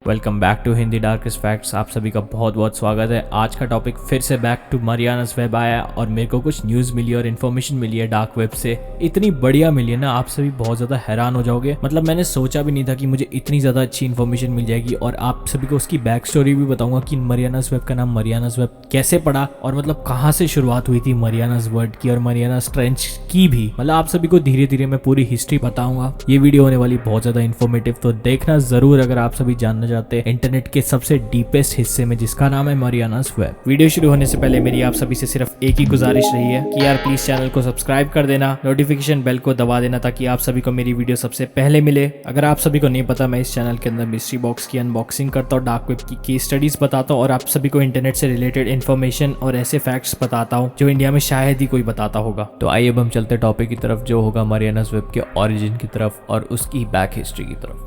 Welcome back to Hindi darkest facts. आप सभी का बहुत बहुत स्वागत है। आज का टॉपिक फिर से बैक टू मरियानास वेब आया और मेरे को कुछ न्यूज़ मिली और इन्फॉर्मेशन मिली है डार्क वेब से। इतनी बढ़िया मिली है ना, आप सभी बहुत ज़्यादा हैरान हो जाओगे। मतलब मैंने सोचा भी नहीं था कि मुझे इतनी ज़्यादा अच्छी इन्फॉर्मेशन मिल जाएगी और आप सभी को उसकी बैक स्टोरी भी बताऊंगा कि मरियानास वेब का नाम मरियानास वेब कैसे पड़ा और मतलब कहाँ से शुरुआत हुई थी मरियानास वर्ड की और मरियानास ट्रेंच की भी। मतलब आप सभी को धीरे धीरे मैं पूरी हिस्ट्री बताऊंगा। ये वीडियो होने वाली बहुत ज़्यादा इन्फॉर्मेटिव, तो देखना ज़रूर अगर आप सभी जानना चाहते हैं इंटरनेट के सबसे डीपेस्ट हिस्से में जिसका नाम है मरियानास वेब। वीडियो शुरू होने से पहले मेरी आप सभी से सिर्फ एक ही गुजारिश रही है कि यार प्लीज चैनल को सब्सक्राइब कर देना, नोटिफिकेशन बेल को दबा देना ताकि आप सभी को मेरी वीडियो सबसे पहले मिले। अगर आप सभी को नहीं पता, मैं इस चैनल के अंदर मिस्ट्री बॉक्स की अनबॉक्सिंग करता हूँ, डार्क वेब की केस स्टडीज बताता हूँ और आप सभी को इंटरनेट से रिलेटेड इन्फॉर्मेशन और ऐसे फैक्ट्स बताता हूँ जो इंडिया में शायद ही कोई बताता होगा। तो आइए अब हम चलते टॉपिक की तरफ जो होगा मरियानास वेब के ओरिजिन की तरफ और उसकी बैक हिस्ट्री की तरफ।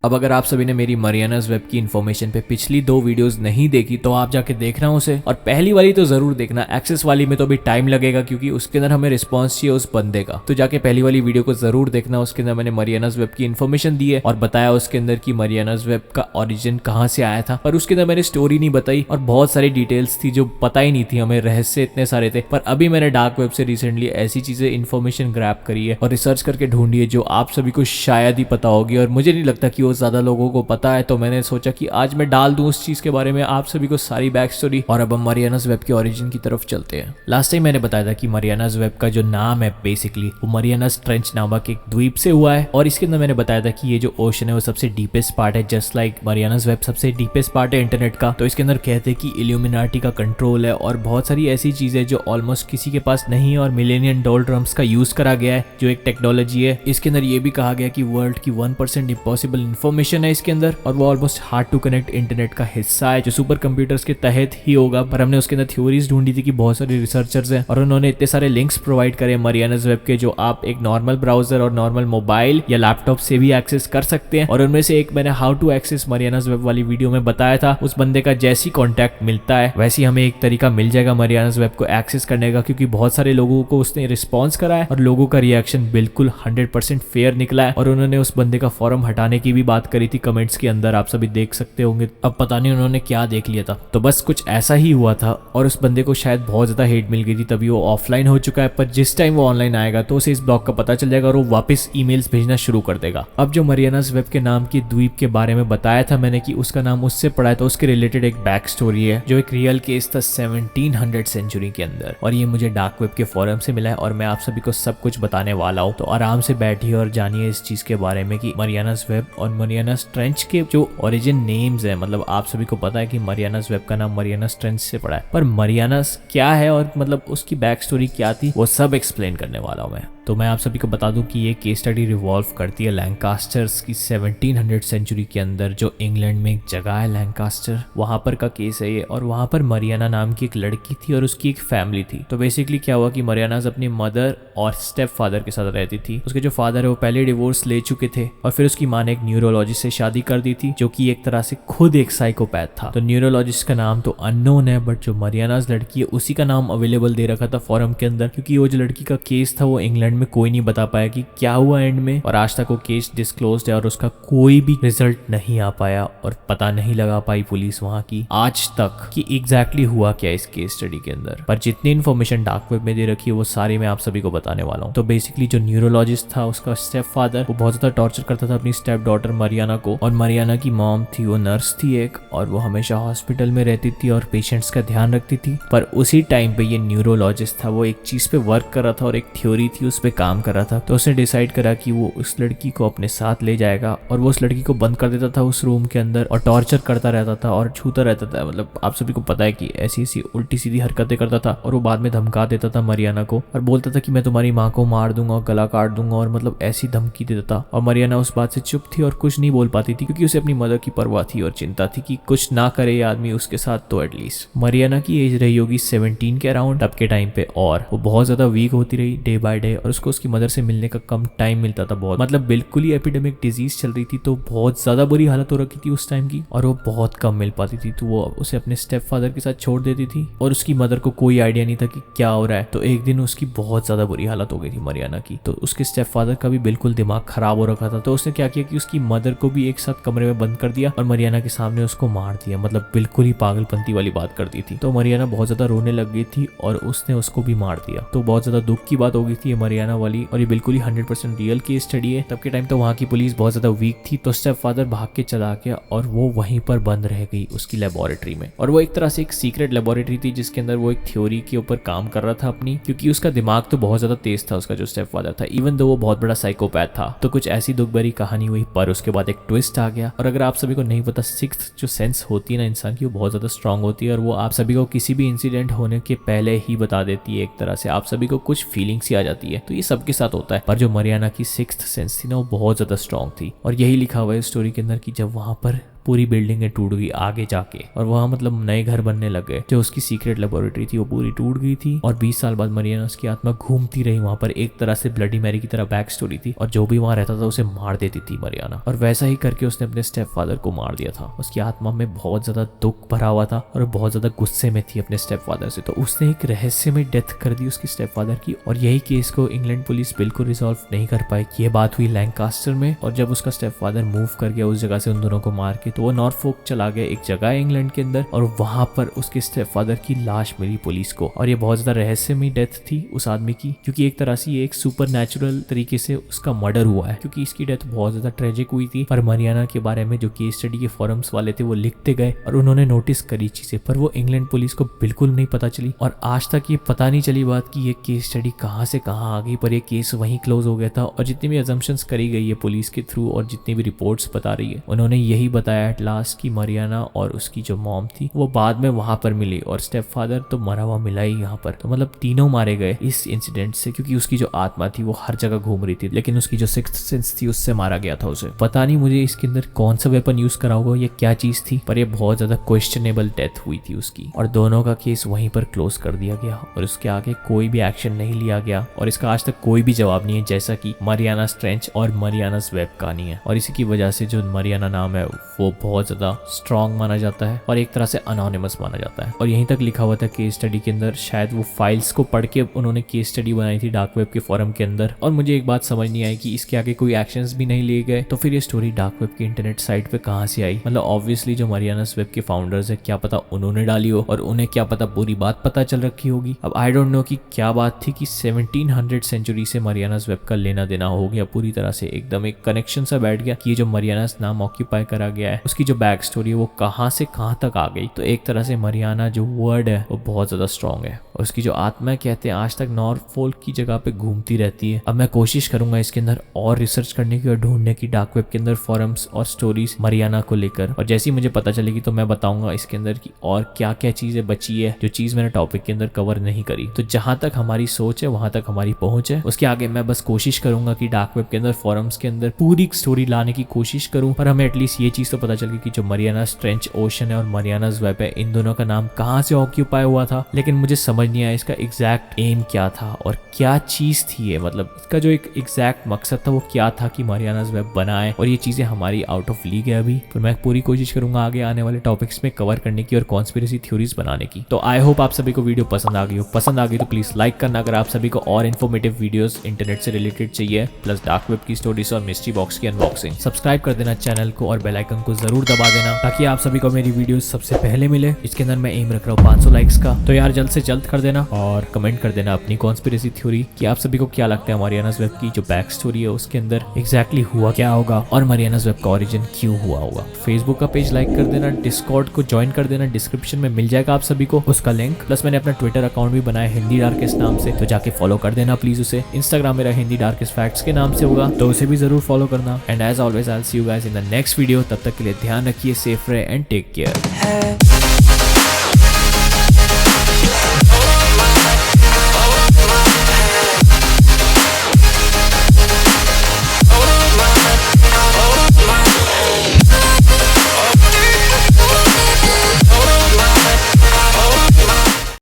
अब अगर आप सभी ने मेरी मरियानास वेब की इन्फॉर्मेशन पे पिछली 2 वीडियोस नहीं देखी तो आप जाके देखना उसे, और पहली वाली तो जरूर देखना। एक्सेस वाली में तो अभी टाइम लगेगा क्योंकि उसके अंदर हमें रिस्पॉन्स चाहिए उस बंदे का। तो जाके पहली वाली वीडियो को जरूर देखना, उसके अंदर मैंने मरियानास वेब की इन्फॉर्मेशन दी है और बताया उसके अंदर की मरियानास वेब का ओरिजिन कहाँ से आया था। पर उसके अंदर मैंने स्टोरी नहीं बताई और बहुत सारी डिटेल्स थी जो पता ही नहीं थी हमें, रहस्य इतने सारे थे। पर अभी मैंने डार्क वेब से रिसेंटली ऐसी चीजें इन्फॉर्मेशन ग्रैब करी है और रिसर्च करके ढूंढी है जो आप सभी को शायद ही पता होगी और मुझे नहीं लगता कि वो ज्यादा लोगों को पता है। तो मैंने सोचा कि आज मैं डाल दूं उस चीज के बारे में आप सभी को सारी बैक स्टोरी। और अब हम मरियानास वेब के ओरिजिन की तरफ चलते हैं। लास्ट टाइम मैंने बताया था कि मरियानास वेब का जो नाम है बेसिकली वो मरियानास ट्रेंच नामक एक द्वीप से हुआ है और इसके अंदर मैंने बताया था कि ये जो ओशन है वो सबसे डीपेस्ट पार्ट है, जस्ट लाइक मरियानास वेब सबसे डीपेस्ट पार्ट है इंटरनेट का। तो इसके अंदर कहते हैं कि इल्यूमिनाटी का कंट्रोल है और बहुत सारी ऐसी चीजें जो ऑलमोस्ट किसी के पास नहीं है और मिलेनियम डोलड्रम्स का यूज करा गया है जो एक टेक्नोलॉजी है। इसके अंदर ये भी कहा गया कि वर्ल्ड की 1% इम्पॉसिबल इन्फॉर्मेशन है इसके अंदर और वो almost hard to connect internet का हिस्सा है जो सुपर कंप्यूटर्स के तहत ही होगा। पर हमने उसके अंदर थ्योरीज ढूंढी थी कि बहुत सारे रिसर्चर्स हैं और उन्होंने इतने सारे लिंक्स प्रोवाइड करे मरियानास वेब के जो आप एक नॉर्मल ब्राउजर और नॉर्मल मोबाइल या लैपटॉप से भी एक्सेस कर सकते हैं। और उनमें से एक मैंने हाउ टू एक्सेस मरियानास वेब वाली वीडियो में बताया था। उस बंदे का जैसी कॉन्टैक्ट मिलता है वैसे हमें एक तरीका मिल जाएगा मरियानास वेब को एक्सेस करने का, क्योंकि बहुत सारे लोगों को उसने रिस्पॉन्स करा है और लोगों का रिएक्शन बिल्कुल 100% फेयर निकला है और उन्होंने उस बंदे का फॉरम हटाने की भी बात करी थी कमेंट्स के अंदर, आप सभी देख सकते होंगे। अब पता नहीं उन्होंने क्या देख लिया था, तो बस कुछ ऐसा ही हुआ था और उस बंदे को शायद बहुत ज्यादा हेट मिल गई थी, तभी वो ऑफलाइन हो चुका है। पर जिस टाइम वो ऑनलाइन आएगा तो उसे इस ब्लॉग का पता चल जाएगा और वो वापस ईमेल्स भेजना शुरू कर देगा। अब जो मरियानास वेब के नाम की द्वीप के बारे में बताया था मैंने कि उसका नाम उससे पड़ा है, तो उसके रिलेटेड एक बैक स्टोरी है जो एक रियल केस था 1700 सेंचुरी के अंदर और ये मुझे डार्क वेब के फोरम से मिला है और मैं आप सभी को सब कुछ बताने वाला हूँ। तो आराम से बैठिए और जानिए इस चीज के बारे में कि मरियानास वेब और मरियानास ट्रेंच के जो ओरिजिन नेम्स है। मतलब आप सभी को पता है कि मरियानास वेब का नाम मरियानास ट्रेंच से पड़ा है, पर मरियानास क्या है और मतलब उसकी बैक स्टोरी क्या थी वो सब एक्सप्लेन करने वाला हूँ मैं। तो मैं आप सभी को बता दूं कि ये केस स्टडी रिवॉल्व करती है लैंकास्टर्स की 1700 सेंचुरी के अंदर, जो इंग्लैंड में एक जगह है लैंकास्टर, वहां पर का केस है ये। और वहां पर मरियाना नाम की एक लड़की थी और उसकी एक फैमिली थी। तो बेसिकली क्या हुआ कि मरियानास अपनी मदर और स्टेप फादर के साथ रहती थी। उसके जो फादर है वो पहले डिवोर्स ले चुके थे और फिर उसकी माँ ने एक न्यूरोलॉजिस्ट से शादी कर दी थी जो कि एक तरह से खुद एक साइकोपैथ था। तो न्यूरोलॉजिस्ट का नाम तो अननोन है, बट जो मरियानास लड़की है उसी का नाम अवेलेबल दे रखा था फॉरम के अंदर, क्योंकि वो जो लड़की का केस था वो इंग्लैंड में कोई नहीं बता पाया कि क्या हुआ एंड में, और आज तक वो केस डिस्क्लोज्ड है और उसका कोई भी रिजल्ट नहीं आ पाया और पता नहीं लगा पाई पुलिस वहां की आज तक कि एग्जैक्टली हुआ क्या इस केस स्टडी के अंदर। पर जितनी इन्फॉर्मेशन डार्क वेब में दे रखी है वो सारी मैं आप सभी को बताने वाला हूँ। तो बेसिकली जो न्यूरोलॉजिस्ट था उसका स्टेप फादर वो बहुत ज्यादा टॉर्चर करता था अपनी स्टेप डॉटर मरियाना को, और मरियाना की मॉम थी वो नर्स थी एक, और वो हमेशा हॉस्पिटल में रहती थी और पेशेंट्स का ध्यान रखती थी। पर उसी टाइम पे ये न्यूरोलॉजिस्ट था वो एक चीज पे वर्क कर रहा था और एक थ्योरी थी उस पे काम कर रहा था। तो उसने डिसाइड करा कि वो उस लड़की को अपने साथ ले जाएगा और वो उस लड़की को बंद कर देता था उस रूम के अंदर और टॉर्चर करता रहता था और छूता रहता था। मतलब आप सभी को पता है कि ऐसी ऐसी उल्टी सीधी हरकतें करता था और वो बाद में धमका देता था मरियाना को और बोलता था कि मैं तुम्हारी माँ को मार दूंगा, गला काट दूंगा, और मतलब ऐसी धमकी देता था। और मरियाना उस बात से चुप थी और कुछ नहीं बोल पाती थी क्योंकि उसे अपनी मदर की परवाह थी और चिंता थी कि कुछ ना करे ये आदमी उसके साथ तो एटलीस्ट। मरियाना की एज रही होगी 17 के अराउंड तब के टाइम पे और वो बहुत ज्यादा वीक होती रही डे बाय डे और उसको उसकी मदर से मिलने का कम टाइम मिलता था बहुत, मतलब बिल्कुल ही एपिडेमिक डिजीज चल रही थी, तो बहुत ज्यादा बुरी हालत हो रखी थी उस टाइम की, और वो बहुत कम मिल पाती थी, तो वो उसे अपने स्टेप फादर के साथ छोड़ देती थी और उसकी मदर को कोई आइडिया नहीं था कि क्या हो रहा है। तो एक दिन उसकी बहुत ज्यादा बुरी हालत हो गई थी मरियाना की, तो उसके स्टेप फादर का भी बिल्कुल दिमाग खराब हो रखा था, तो उसने क्या किया कि उसकी मदर को भी एक साथ कमरे में बंद कर दिया और मरियाना के सामने उसको मार दिया, मतलब बिल्कुल ही पागलपंती वाली बात कर दी थी। तो मरियाना बहुत ज्यादा रोने लग गई थी और उसने उसको भी मार दिया। तो बहुत ज्यादा दुख की बात हो गई थी ये मरियाना वाली, और ये बिल्कुल ही 100% रियल केस स्टडी है। तब के टाइम तो वहाँ की पुलिस बहुत ज्यादा वीक थी, तो स्टेप फादर भाग के चला गया और वो वहीं पर बंद रह गई उसकी लेबोरेटरी में। और वो एक तरह से एक सीक्रेट लेबोरेटरी थी जिसके अंदर वो एक थ्योरी के ऊपर काम कर रहा था अपनी, क्योंकि उसका दिमाग तो बहुत ज्यादा तेज था उसका जो स्टेप फादर था, इवन दो वो बहुत बड़ा साइकोपैथ था। तो कुछ ऐसी दुख भरी कहानी हुई, पर उसके बाद एक ट्विस्ट आ गया। और अगर आप सभी को नहीं पता, सिक्स्थ जो सेंस होती है ना इंसान की, वो बहुत ज्यादा स्ट्रांग होती है और वो आप सभी को किसी भी इंसिडेंट होने के पहले ही बता देती है। एक तरह से आप सभी को कुछ फीलिंग्स ही आ जाती है, तो ये सबके साथ होता है। पर जो मरियाना की सिक्स्थ सेंस थी ना, वो बहुत ज्यादा स्ट्रांग थी, और यही लिखा हुआ है स्टोरी के अंदर कि जब वहां पर पूरी बिल्डिंगें टूट गई आगे जाके, और वहाँ मतलब नए घर बनने लग गए, जो उसकी सीक्रेट लेबोरेटरी थी वो पूरी टूट गई थी। और 20 साल बाद मरियाना उसकी आत्मा घूमती रही वहाँ पर, एक तरह से ब्लडी मैरी की तरह बैक स्टोरी थी, और जो भी वहाँ रहता था उसे मार देती थी मरियाना। और वैसा ही करके उसने अपने स्टेप फादर को मार दिया था। उसकी आत्मा में बहुत ज्यादा दुख भरा हुआ था और बहुत ज्यादा गुस्से में थी अपने स्टेप फादर से, तो उसने एक रहस्यमय डेथ कर दी उसकी स्टेप फादर की। और यही केस को इंग्लैंड पुलिस बिल्कुल रिजॉल्व नहीं कर पाई। ये बात हुई लैंकास्टर में, और जब उसका स्टेप फादर मूव कर गया उस जगह से उन दोनों को मार के, तो वो नॉर्फोक चला गया, एक जगह है इंग्लैंड के अंदर, और वहां पर उसके स्टेप फादर की लाश मिली पुलिस को। और ये बहुत ज्यादा रहस्यमय डेथ थी उस आदमी की, क्योंकि एक तरह से ये एक सुपर नेचुरल तरीके से उसका मर्डर हुआ है, क्योंकि इसकी डेथ बहुत ज्यादा ट्रेजिक हुई थी। पर मरियाना के बारे में जो केस स्टडी के फोरम्स वाले थे वो लिखते गए और उन्होंने नोटिस करी चीजें, पर वो इंग्लैंड पुलिस को बिल्कुल नहीं पता चली, और आज तक ये पता नहीं चली बात कि ये केस स्टडी कहाँ से कहाँ आ गई, पर ये केस वहीं क्लोज हो गया था। और जितनी भी अजम्पशंस करी गई है पुलिस के थ्रू और जितनी भी रिपोर्ट्स बता रही है, उन्होंने यही बताया एट लास्ट की मरियाना और उसकी जो मॉम थी वो बाद में वहां पर मिली, और स्टेप फादर तो मरा हुआ मिला ही यहाँ पर। तो मतलब तीनों मारे गए इस इंसिडेंट से, क्योंकि उसकी जो आत्मा थी वो हर जगह घूम रही थी, लेकिन उसकी जो सिक्स्थ सेंस थी उससे मारा गया था उसे। पता नहीं मुझे इसके अंदर कौन सा वेपन यूज करा होगा, ये क्या चीज थी, पर ये बहुत ज्यादा क्वेश्चनेबल डेथ हुई थी उसकी, और दोनों का केस वहीं पर क्लोज कर दिया गया और उसके आगे कोई भी एक्शन नहीं लिया गया, और इसका आज तक कोई भी जवाब नहीं है, जैसा कि मरियाना स्ट्रेंच और मरियानास वेब कहानी है। और इसी की वजह से जो मरियाना नाम है वो बहुत ज्यादा स्ट्रॉन्ग माना जाता है और एक तरह से अनोनिमस माना जाता है। और यहीं तक लिखा हुआ था केस स्टडी के अंदर, शायद वो फाइल्स को पढ़ के उन्होंने केस स्टडी बनाई थी डार्क वेब के फोरम के अंदर। और मुझे एक बात समझ नहीं आई कि इसके आगे कोई एक्शंस भी नहीं लिए गए, तो फिर ये स्टोरी डार्क वेब की इंटरनेट साइट पे कहां से आई। मतलब ऑब्वियसली जो मरियानास वेब के फाउंडर्स है, क्या पता उन्होंने डाली हो और उन्हें क्या पता बुरी बात पता चल रखी होगी। अब आई डोंट नो कि क्या बात थी कि 1700 सेंचुरी से मरियानास वेब का लेना देना हो गया पूरी तरह से, एकदम एक कनेक्शन सा बैठ गया कि ये जो मरियानास नाम ऑक्यूपाई करा गया है उसकी जो बैक स्टोरी है वो कहां से कहां तक आ गई। तो एक तरह से मरियाना जो वर्ड है वो बहुत ज्यादा स्ट्रॉन्ग है, और उसकी जो आत्मा कहते हैं आज तक नॉर्फोल्क की जगह पे घूमती रहती है। अब मैं कोशिश करूंगा इसके अंदर और रिसर्च करने की और ढूंढने की डार्क वेब के अंदर फोरम्स और स्टोरीज मरियाना को लेकर, और जैसी मुझे पता चलेगी तो मैं बताऊंगा इसके अंदर की और क्या क्या चीजें बची है जो चीज मैंने टॉपिक के अंदर कवर नहीं करी। तो जहां तक हमारी सोच है वहां तक हमारी पहुंच है, उसके आगे मैं बस कोशिश करूंगा कि डार्क वेब के अंदर फोरम्स के अंदर पूरी स्टोरी लाने की कोशिश करूं, पर हमें एटलीस्ट ये चीज तो पता चल गई कि जो मरियानास ट्रेंच ओशन है और मरियानास वेब है, इन दोनों का नाम कहां से ऑक्यूपाई हुआ था। लेकिन मुझे समझ नहीं आया इसका एग्जैक्ट एम क्या था और क्या चीज थी ये, मतलब इसका जो एक एग्जैक्ट मकसद था वो क्या था कि मरियानास वेब बनाए, और ये चीजें हमारी आउट ऑफ लीग है अभी। फिर मैं पूरी कोशिश करूंगा आगे आने वाले टॉपिक्स में कवर करने की और कॉन्स्पिरेसी थ्योरीज बनाने की। तो आई होप आप सभी को वीडियो पसंद आ गई हो। पसंद आ गई तो प्लीज लाइक करना। अगर आप सभी को और इन्फॉर्मेटिव वीडियोस इंटरनेट से रिलेटेड चाहिए, प्लस डार्क वेब की स्टोरीज और मिस्ट्री बॉक्स की अनबॉक्सिंग, सब्सक्राइब कर देना चैनल को और बेल आइकन को जरूर दबा देना ताकि आप सभी को मेरी वीडियोस सबसे पहले मिले। इसके अंदर मैं एम रख रहा हूँ 500 लाइक्स का, तो यार जल्द से जल्द कर देना और कमेंट कर देना अपनी कॉन्स्पिरेसी थ्योरी कि आप सभी को क्या लगता है मरियानास वेब की जो बैक स्टोरी है उसके अंदर एग्जैक्टली हुआ क्या होगा और मरियानास वेब का ओरिजिन क्यों हुआ होगा। फेसबुक का पेज लाइक कर देना, डिस्कॉर्ड को ज्वाइन कर देना, डिस्क्रिप्शन में मिल जाएगा आप सभी को उसका लिंक। प्लस मैंने अपना ट्विटर अकाउंट भी बनाया हिंदी डार्केस्ट नाम से, तो जाके फॉलो कर देना प्लीज उसे। इंस्टाग्राम मेरा हिंदी डार्केस्ट फैक्ट्स के नाम से होगा, तो उसे भी जरूर फॉलो करना। And as always I will see you guys in the next video. तब तक के लिए ध्यान रखिए, सेफ रहे एंड टेक केयर।